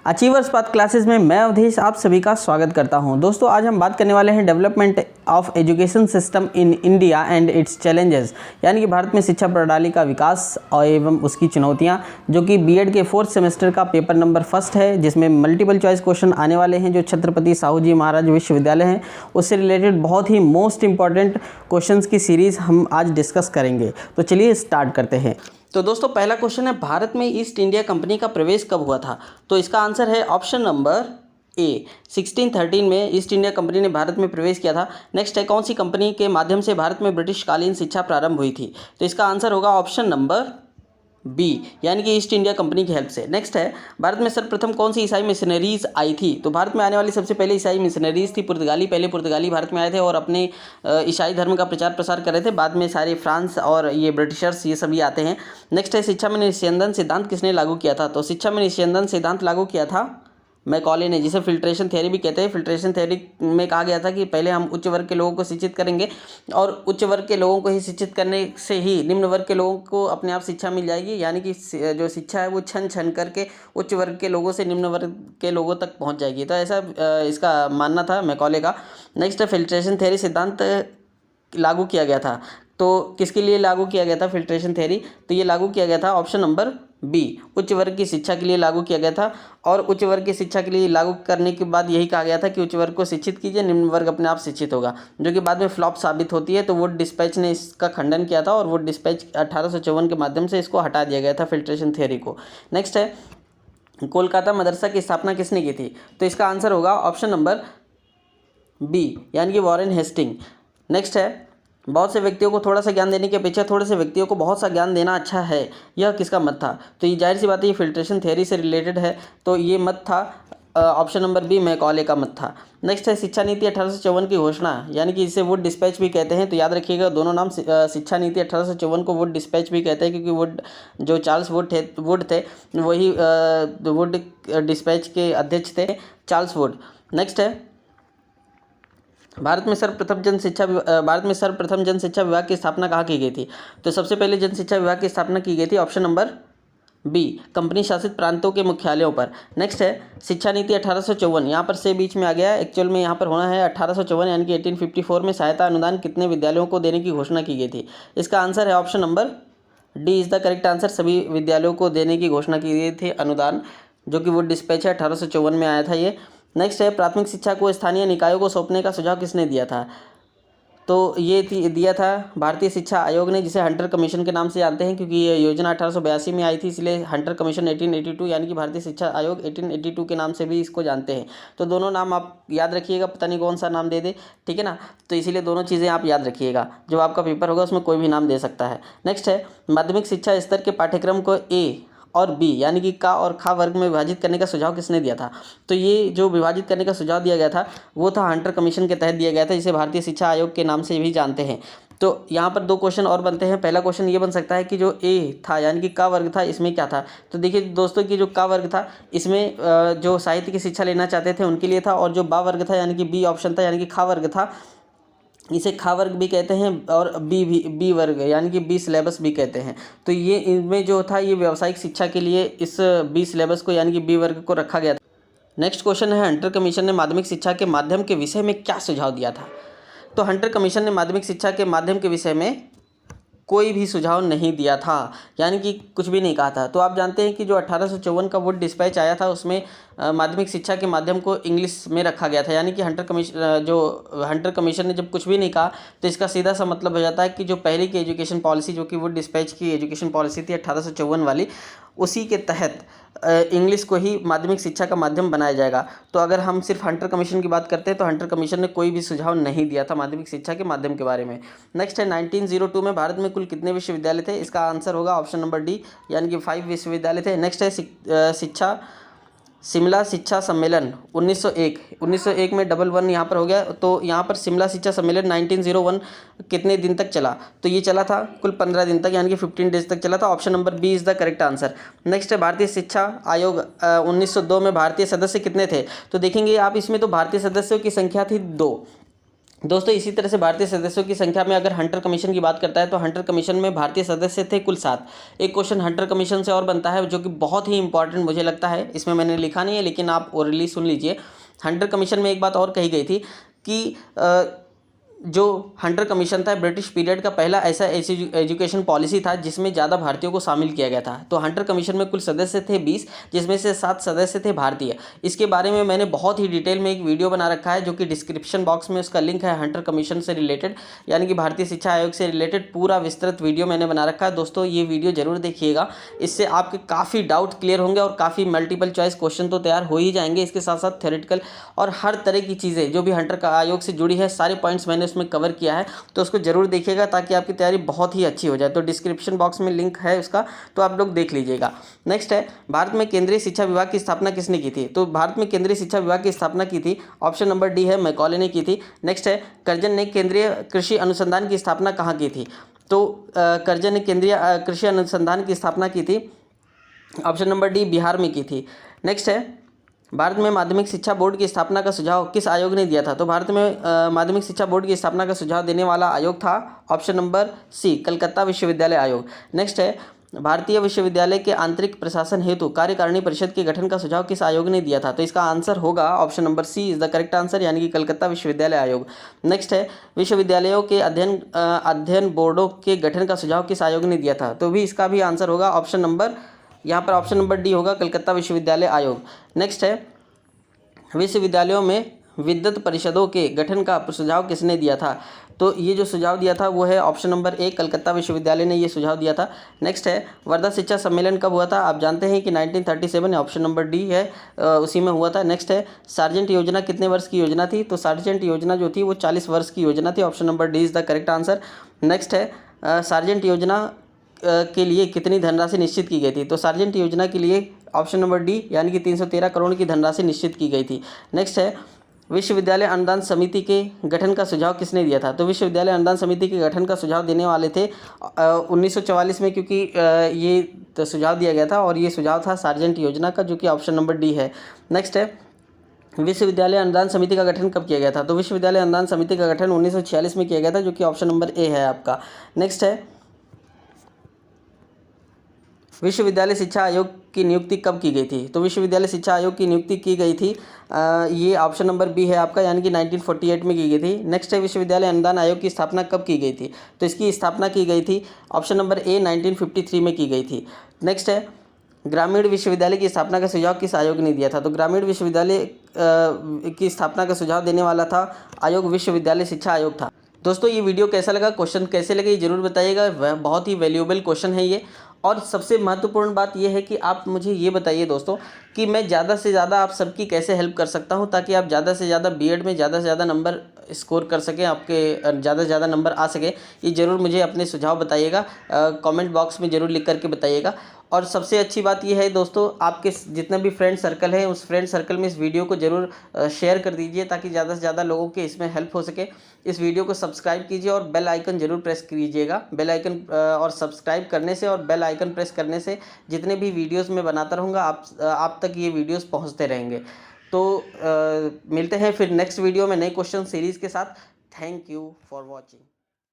Achievers path classes में मैं अवधेश आप सभी का स्वागत करता हूं। दोस्तों आज हम बात करने वाले हैं development of education system in India and it's challenges, यानी कि भारत में शिक्षा प्रणाली का विकास और एवं उसकी चुनौतियां, जो कि बीएड के 4th सेमेस्टर का पेपर नंबर 1 है, जिसमें मल्टीपल चॉइस क्वेश्चन आने वाले हैं जो छत्रपति साहू जी महाराज विश्वविद्यालय हैं उससे रिलेटेड बहुत ही मोस्ट इंपॉर्टेंट क्वेश्चंस की सीरीज़ हम आज डिस्कस करेंगे। तो चलिए स्टार्ट करते हैं। तो दोस्तों पहला क्वेश्चन है, भारत में ईस्ट इंडिया कंपनी का प्रवेश कब हुआ था? तो इसका आंसर है ऑप्शन नंबर ए, 1613 में ईस्ट इंडिया कंपनी ने भारत में प्रवेश किया था। नेक्स्ट है, कौन सी कंपनी के माध्यम से भारत में ब्रिटिश कालीन शिक्षा प्रारंभ हुई थी? तो इसका आंसर होगा ऑप्शन नंबर बी, यानी कि ईस्ट इंडिया कंपनी की हेल्प से। नेक्स्ट है, भारत में सर्वप्रथम कौन सी ईसाई मिशनरीज आई थी? तो भारत में आने वाली सबसे पहले ईसाई मिशनरीज थी पुर्तगाली। पहले पुर्तगाली भारत में आए थे और अपने ईसाई धर्म का प्रचार प्रसार कर रहे थे। बाद में सारे फ्रांस और ये ब्रिटिशर्स ये सभी आते हैं। नेक्स्ट है, शिक्षा में निस्यंदन सिद्धांत किसने लागू किया था? तो शिक्षा में निस्यंदन सिद्धांत लागू किया था मैकॉले ने, जिसे फिल्ट्रेशन थ्योरी भी कहते हैं। फिल्ट्रेशन थ्योरी में कहा गया था कि पहले हम उच्च वर्ग के लोगों को शिक्षित करेंगे और उच्च वर्ग के लोगों को ही शिक्षित करने से ही निम्न वर्ग के लोगों को अपने आप शिक्षा मिल जाएगी, यानी कि जो शिक्षा है वो छन छन करके उच्च वर्ग के लोगों से निम्न वर्ग के लोगों तक पहुंच जाएगी। तो ऐसा इसका मानना था मैकॉले का। नेक्स्ट है, फिल्ट्रेशन थ्योरी सिद्धांत लागू किया गया था। तो किसके लिए लागू किया गया था फिल्ट्रेशन थ्योरी? तो ये लागू किया गया था ऑप्शन नंबर बी, उच्च वर्ग की शिक्षा के लिए लागू किया गया था। और उच्च वर्ग की शिक्षा के लिए लागू करने के बाद यही कहा गया था कि उच्च वर्ग को शिक्षित कीजिए, निम्न वर्ग अपने आप शिक्षित होगा, जो कि बाद में फ्लॉप साबित होती है। तो वुड डिस्पैच ने इसका खंडन किया था और वुड डिस्पैच 1854 के माध्यम से इसको हटा दिया गया था फिल्ट्रेशन थ्योरी को। नेक्स्ट है, कोलकाता मदरसा की स्थापना किसने की थी? तो इसका आंसर होगा ऑप्शन नंबर बी, यानी कि वॉरेन हेस्टिंग। नेक्स्ट है, बहुत से व्यक्तियों को थोड़ा सा ज्ञान देने की अपेक्षा थोड़े से व्यक्तियों को बहुत सा ज्ञान देना अच्छा है, यह किसका मत था? तो ये जाहिर सी बात है ये फिल्ट्रेशन थ्योरी से रिलेटेड है, तो ये मत था ऑप्शन नंबर बी, मैकॉले का मत था। नेक्स्ट है, शिक्षा नीति 1854 की घोषणा, यानी कि इसे वुड डिस्पैच भी कहते हैं। तो याद रखिएगा दोनों नाम, शिक्षा नीति 1854 को वुड डिस्पैच भी कहते हैं, क्योंकि वुड जो चार्ल्स वुड थे वही वुड डिस्पैच के अध्यक्ष थे, चार्ल्स वुड। नेक्स्ट है, भारत में सर्वप्रथम जन शिक्षा विभाग की स्थापना कहाँ की गई थी? तो सबसे पहले जन शिक्षा विभाग की स्थापना की गई थी ऑप्शन नंबर बी, कंपनी शासित प्रांतों के मुख्यालयों पर। नेक्स्ट है, शिक्षा नीति 1854, यहाँ पर से बीच में आ गया, एक्चुअल में यहाँ पर होना है 1854, यानी कि 1854 में सहायता अनुदान कितने विद्यालयों को देने की घोषणा की गई थी? इसका आंसर है option number D is the correct answer. सभी विद्यालयों को देने की घोषणा की गई थी अनुदान, जो कि वो डिस्पैच है 1854 में आया था ये। नेक्स्ट है, प्राथमिक शिक्षा को स्थानीय निकायों को सौंपने का सुझाव किसने दिया था? तो ये दिया था भारतीय शिक्षा आयोग ने, जिसे हंटर कमीशन के नाम से जानते हैं, क्योंकि ये योजना 1882 में आई थी, इसलिए हंटर कमीशन 1882, यानी कि भारतीय शिक्षा आयोग 1882 के नाम से भी इसको जानते हैं। तो दोनों नाम आप याद रखिएगा, पता नहीं कौन सा नाम दे दे, ठीक है ना? तो इसीलिए दोनों चीज़ें आप याद रखिएगा, जब आपका पेपर होगा उसमें कोई भी नाम दे सकता है। नेक्स्ट है, माध्यमिक शिक्षा स्तर के पाठ्यक्रम को ए और बी, यानी कि का और खा वर्ग में विभाजित करने का सुझाव किसने दिया था? तो ये जो विभाजित करने का सुझाव दिया गया था वो था हंटर कमीशन के तहत दिया गया था, जिसे भारतीय शिक्षा आयोग के नाम से भी जानते हैं। तो यहाँ पर दो क्वेश्चन और बनते हैं। पहला क्वेश्चन ये बन सकता है कि जो ए था, यानी कि का वर्ग था, इसमें क्या था? तो देखिए दोस्तों कि जो का वर्ग था इसमें जो साहित्य की शिक्षा लेना चाहते थे उनके लिए था, और जो बा वर्ग था यानी कि बी ऑप्शन था, यानी कि खा वर्ग था, इसे खा वर्ग भी कहते हैं, और बी वर्ग यानी कि बी सिलेबस भी कहते हैं। तो ये इनमें जो था ये व्यावसायिक शिक्षा के लिए इस बी सिलेबस को यानी कि बी वर्ग को रखा गया था। नेक्स्ट क्वेश्चन है, हंटर कमीशन ने माध्यमिक शिक्षा के माध्यम के विषय में क्या सुझाव दिया था? तो हंटर कमीशन ने माध्यमिक शिक्षा के माध्यम के विषय में कोई भी सुझाव नहीं दिया था, यानी कि कुछ भी नहीं कहा था। तो आप जानते हैं कि जो 1854 का वुड डिस्पैच आया था उसमें माध्यमिक शिक्षा के माध्यम को इंग्लिश में रखा गया था, यानी कि हंटर कमीशन ने जब कुछ भी नहीं कहा तो इसका सीधा सा मतलब हो जाता है कि जो पहले की एजुकेशन पॉलिसी, जो कि वुड डिस्पैच की एजुकेशन पॉलिसी थी 1854 वाली, उसी के तहत इंग्लिश को ही माध्यमिक शिक्षा का माध्यम बनाया जाएगा। तो अगर हम सिर्फ हंटर कमीशन की बात करते हैं तो हंटर कमीशन ने कोई भी सुझाव नहीं दिया था माध्यमिक शिक्षा के माध्यम के बारे में। नेक्स्ट है, 1902 में भारत में कुल कितने विश्वविद्यालय थे? इसका आंसर होगा ऑप्शन नंबर डी, यानी कि 5 विश्वविद्यालय थे। नेक्स्ट है, शिमला शिक्षा सम्मेलन 1901 में डबल वन यहाँ पर हो गया। तो यहाँ पर शिमला शिक्षा सम्मेलन 1901 कितने दिन तक चला? तो ये चला था कुल 15 दिन तक, यानी कि 15 डेज तक चला था। Option number B is the correct answer. Next है, भारतीय शिक्षा आयोग 1902 में भारतीय सदस्य कितने थे? तो देखेंगे आप इसमें तो भारतीय सदस्यों की संख्या थी 2, दोस्तों इसी तरह से भारतीय सदस्यों की संख्या में अगर हंटर कमीशन की बात करता है तो हंटर कमीशन में भारतीय सदस्य थे कुल 7। एक क्वेश्चन हंटर कमीशन से और बनता है जो कि बहुत ही इंपॉर्टेंट मुझे लगता है, इसमें मैंने लिखा नहीं है लेकिन आप ओरली सुन लीजिए। हंटर कमीशन में एक बात और कही गई थी कि जो हंटर कमीशन था ब्रिटिश पीरियड का पहला ऐसा एजुकेशन पॉलिसी था जिसमें ज़्यादा भारतीयों को शामिल किया गया था। तो हंटर कमीशन में कुल सदस्य थे 20, जिसमें से 7 सदस्य थे भारतीय। इसके बारे में मैंने बहुत ही डिटेल में एक वीडियो बना रखा है जो कि डिस्क्रिप्शन बॉक्स में उसका लिंक है। हंटर कमीशन से रिलेटेड यानी कि भारतीय शिक्षा आयोग से रिलेटेड पूरा विस्तृत वीडियो मैंने बना रखा है। दोस्तों ये वीडियो जरूर देखिएगा, इससे आपके काफ़ी डाउट क्लियर होंगे और काफ़ी मल्टीपल चॉइस क्वेश्चन तो तैयार हो ही जाएंगे। इसके साथ साथ थ्योरेटिकल और हर तरह की चीज़ें जो भी हंटर का आयोग से जुड़ी है सारे पॉइंट्स मैंने उसमें कवर किया है, तो उसको जरूर देखिएगा ताकि आपकी तैयारी बहुत ही अच्छी हो जाए। तो डिस्क्रिप्शन बॉक्स में लिंक है उसका, तो आप लोग देख लीजिएगा। नेक्स्ट है, भारत में केंद्रीय शिक्षा विभाग की स्थापना किसने की थी? तो भारत में केंद्रीय शिक्षा विभाग की स्थापना की थी, ऑप्शन नंबर डी है, मैकॉले ने की थी। नेक्स्ट है, कर्जन ने केंद्रीय कृषि अनुसंधान की स्थापना कहाँ की थी? तो कर्जन ने केंद्रीय कृषि अनुसंधान की स्थापना की थी, ऑप्शन नंबर डी, बिहार में की थी। नेक्स्ट है, भारत में माध्यमिक शिक्षा बोर्ड की स्थापना का सुझाव किस आयोग ने दिया था? तो भारत में माध्यमिक शिक्षा बोर्ड की स्थापना का सुझाव देने वाला आयोग था, ऑप्शन नंबर सी, कलकत्ता विश्वविद्यालय आयोग। नेक्स्ट है, भारतीय विश्वविद्यालय के आंतरिक प्रशासन हेतु कार्यकारिणी परिषद के गठन का सुझाव किस आयोग ने दिया था? तो इसका आंसर होगा option number C is the correct answer, यानी कि कलकत्ता विश्वविद्यालय आयोग। नेक्स्ट है, विश्वविद्यालयों के अध्ययन बोर्डों के गठन का सुझाव किस आयोग ने दिया था? तो भी इसका भी आंसर होगा ऑप्शन नंबर, यहाँ पर ऑप्शन नंबर डी होगा, कलकत्ता विश्वविद्यालय आयोग। नेक्स्ट है, विश्वविद्यालयों में विद्वत परिषदों के गठन का सुझाव किसने दिया था? तो ये जो सुझाव दिया था वो है ऑप्शन नंबर ए, कलकत्ता विश्वविद्यालय ने ये सुझाव दिया था। नेक्स्ट है, वर्धा शिक्षा सम्मेलन कब हुआ था? आप जानते हैं कि 1937, ऑप्शन नंबर डी है, उसी में हुआ था। नेक्स्ट है, सार्जेंट योजना कितने वर्ष की योजना थी? तो सार्जेंट योजना जो थी वो 40 वर्ष की योजना थी, option number D is the correct answer. Next है, सार्जेंट योजना के लिए कितनी धनराशि निश्चित की गई थी? तो सार्जेंट योजना के लिए ऑप्शन नंबर डी यानी कि 313 करोड़ की धनराशि निश्चित की गई थी। नेक्स्ट है, विश्वविद्यालय अनुदान समिति के गठन का सुझाव किसने दिया था? तो विश्वविद्यालय अनुदान समिति के गठन का सुझाव देने वाले थे 1944 में, क्योंकि ये तो सुझाव दिया गया था और ये सुझाव था सार्जेंट योजना का, जो कि ऑप्शन नंबर डी है। नेक्स्ट है, विश्वविद्यालय अनुदान समिति का गठन कब किया गया था? तो विश्वविद्यालय अनुदान समिति का गठन 1946 में किया गया था, जो कि ऑप्शन नंबर ए है आपका। नेक्स्ट है, विश्वविद्यालय शिक्षा आयोग की नियुक्ति कब की गई थी? तो विश्वविद्यालय शिक्षा आयोग की नियुक्ति की गई थी, ये ऑप्शन नंबर बी है आपका, यानी कि 1948 में की गई थी। नेक्स्ट है, विश्वविद्यालय अनुदान आयोग की स्थापना कब की गई थी? तो इसकी स्थापना की गई थी, ऑप्शन नंबर ए, 1953 में की गई थी। नेक्स्ट है, ग्रामीण विश्वविद्यालय की स्थापना का सुझाव किस आयोग ने दिया था? तो ग्रामीण विश्वविद्यालय की स्थापना का सुझाव देने वाला था आयोग विश्वविद्यालय शिक्षा आयोग था। दोस्तों ये वीडियो कैसा लगा, क्वेश्चन कैसे लगे, ये जरूर बताइएगा। वह बहुत ही वैल्यूएबल क्वेश्चन है ये। और सबसे महत्वपूर्ण बात यह है कि आप मुझे ये बताइए दोस्तों कि मैं ज़्यादा से ज़्यादा आप सबकी कैसे हेल्प कर सकता हूं, ताकि आप ज़्यादा से ज़्यादा बीएड में ज़्यादा से ज़्यादा नंबर स्कोर कर सकें, आपके ज़्यादा से ज़्यादा नंबर आ सके। ये ज़रूर मुझे अपने सुझाव बताइएगा, कमेंट बॉक्स में ज़रूर लिख करके बताइएगा। और सबसे अच्छी बात यह है दोस्तों, आपके जितने भी फ्रेंड सर्कल है उस फ्रेंड सर्कल में इस वीडियो को ज़रूर शेयर कर दीजिए, ताकि ज़्यादा से ज़्यादा लोगों के इसमें हेल्प हो सके। इस वीडियो को सब्सक्राइब कीजिए और बेल आइकन जरूर प्रेस कीजिएगा। बेल आइकन और सब्सक्राइब करने से और बेल आइकन प्रेस करने से जितने भी वीडियोस मैं बनाता रहूँगा आप तक ये वीडियोस पहुँचते रहेंगे। तो मिलते हैं फिर नेक्स्ट वीडियो में नए क्वेश्चन सीरीज़ के साथ। Thank you for watching.